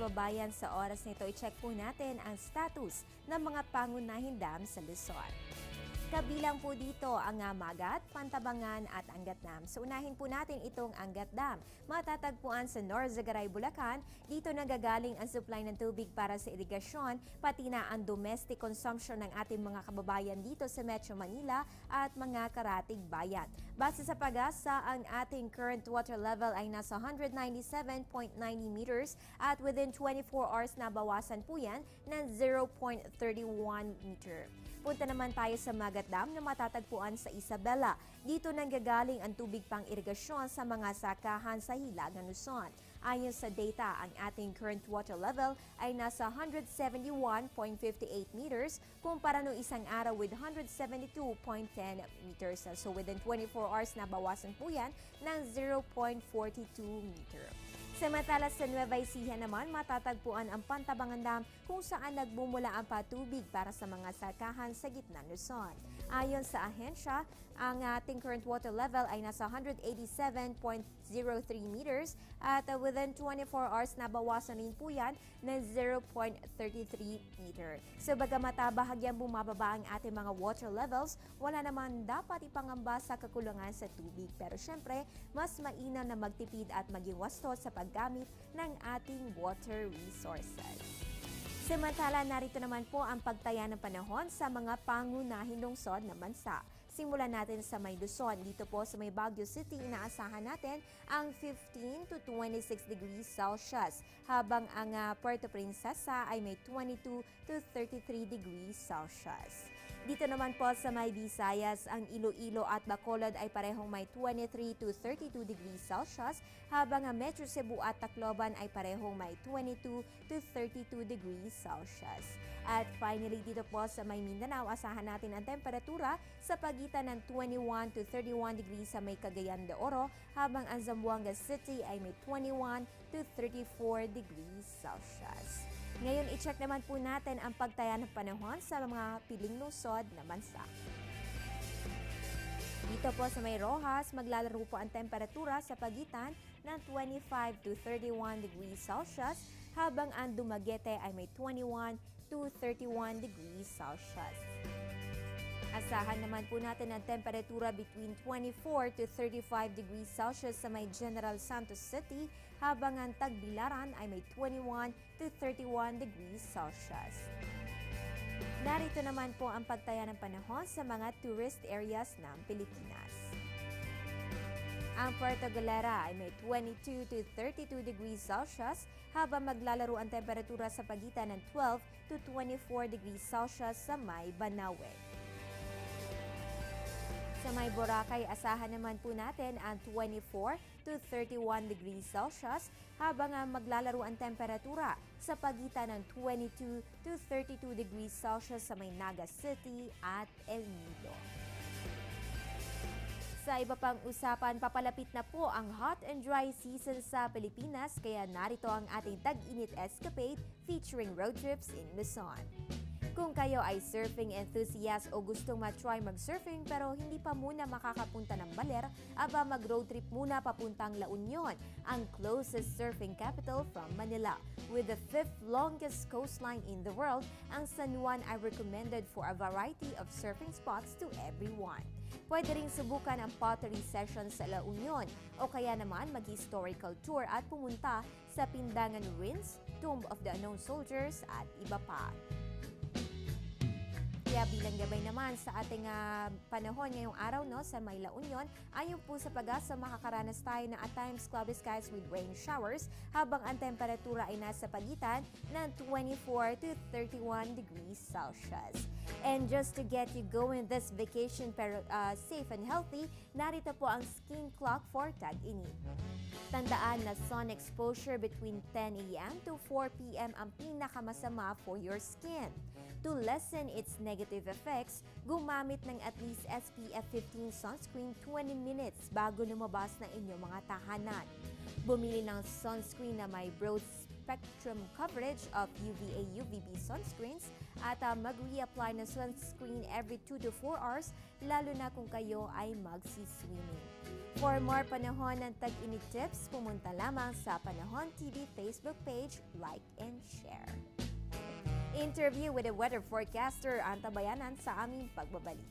kababayan, sa oras na ito, i-check po natin ang status ng mga pangunahing dam sa Luzon. Kabilang po dito ang Magat, Pantabangan at Angat Dam. So unahin po natin itong Angat Dam. Matatagpuan sa Norzagaray, Bulacan. Dito nagagaling ang supply ng tubig para sa irigasyon, pati na ang domestic consumption ng ating mga kababayan dito sa Metro Manila at mga karatig bayan. Base sa Pag-asa, ang ating current water level ay nasa 197.90 meters at within 24 hours nabawasan po yan ng 0.31 meter. Punta naman tayo sa Magat Dam na matatagpuan sa Isabela. Dito nanggagaling ang tubig pang irigasyon sa mga sakahan sa Hilagang Luzon. Ayon sa data, ang ating current water level ay nasa 171.58 meters kumpara noong isang araw with 172.10 meters. So within 24 hours nabawasan po yan ng 0.42 meter. Samantala sa Nueva Ecija naman, matatagpuan ang Pantabangan Dam kung saan nagbumula ang patubig para sa mga sakahan sa gitna ng Luzon. Ayon sa ahensya, ang ating current water level ay nasa 187.03 meters at within 24 hours nabawasan rin po yan ng 0.33 meter. So bagamat bahagyang bumababa ang ating mga water levels, wala naman dapat ipangamba sa kakulangan sa tubig. Pero syempre, mas mainam na magtipid at maging wasto sa paggamit ng ating water resources. Samantala, narito naman po ang pagtaya ng panahon sa mga pangunahing lungsod ng bansa. Simulan natin sa May Luzon. Dito po sa May Baguio City, inaasahan natin ang 15 to 26 degrees Celsius, habang ang Puerto Princesa ay may 22 to 33 degrees Celsius. Dito naman po sa May Visayas, ang Iloilo at Bacolod ay parehong may 23 to 32 degrees Celsius, habang ang Metro Cebu at Tacloban ay parehong may 22 to 32 degrees Celsius. At finally, dito po sa May Mindanao, asahan natin ang temperatura sa pagitan ng 21 to 31 degrees sa may Cagayan de Oro, habang ang Zamboanga City ay may 21 to 34 degrees Celsius. Ngayon, i-check naman po natin ang pagtaya ng panahon sa mga piling lungsod na bansa. Dito po sa May Rojas, maglalaro po ang temperatura sa pagitan ng 25 to 31 degrees Celsius, habang ang Dumaguete ay may 21 to 31 degrees Celsius. Asahan naman po natin ang temperatura between 24 to 35 degrees Celsius sa may General Santos City, habang ang Tagbilaran ay may 21 to 31 degrees Celsius. Narito naman po ang pagtaya ng panahon sa mga tourist areas ng Pilipinas. Ang Puerto Galera ay may 22 to 32 degrees Celsius, habang maglalaro ang temperatura sa pagitan ng 12 to 24 degrees Celsius sa may Banawe. Sa may Boracay, asahan naman po natin ang 24 to 31 degrees Celsius, habang maglalaro ang temperatura sa pagitan ng 22 to 32 degrees Celsius sa may Naga City at El Nido. Sa iba pang usapan, papalapit na po ang hot and dry season sa Pilipinas, kaya narito ang ating tag-init escapade featuring road trips in Luzon. Kung kayo ay surfing enthusiast o gustong matry mag-surfing pero hindi pa muna makakapunta ng Baler, aba mag-road trip muna papuntang La Union, ang closest surfing capital from Manila. With the 5th longest coastline in the world, ang San Juan ay recommended for a variety of surfing spots to everyone. Pwede ring subukan ang pottery session sa La Union o kaya naman mag-historical tour at pumunta sa Pindangan Ruins, Tomb of the Unknown Soldiers at iba pa. Kaya bilang gabay naman sa ating panahon ngayong araw sa May La Union, ayon po sa Pag-asa, makakaranas tayo na at times cloudy skies with rain showers, habang ang temperatura ay nasa pagitan ng 24 to 31 degrees Celsius. And just to get you going this vacation pero safe and healthy, narito po ang skin clock for tag-init. Tandaan na sun exposure between 10 a.m. to 4 p.m. ang pinakamasama for your skin. To lessen its negative effects, gumamit ng at least SPF 15 sunscreen 20 minutes bago lumabas ng inyong mga tahanan. Bumili ng sunscreen na may broad spectrum coverage of UVA UVB sunscreens at mag-reapply ng sunscreen every 2 to 4 hours, lalo na kung kayo ay magsiswimming. For more panahon ng tag-init tips, pumunta lamang sa Panahon TV Facebook page, like and share. Interview with a weather forecaster ang tabayanan sa aming pagbabalik.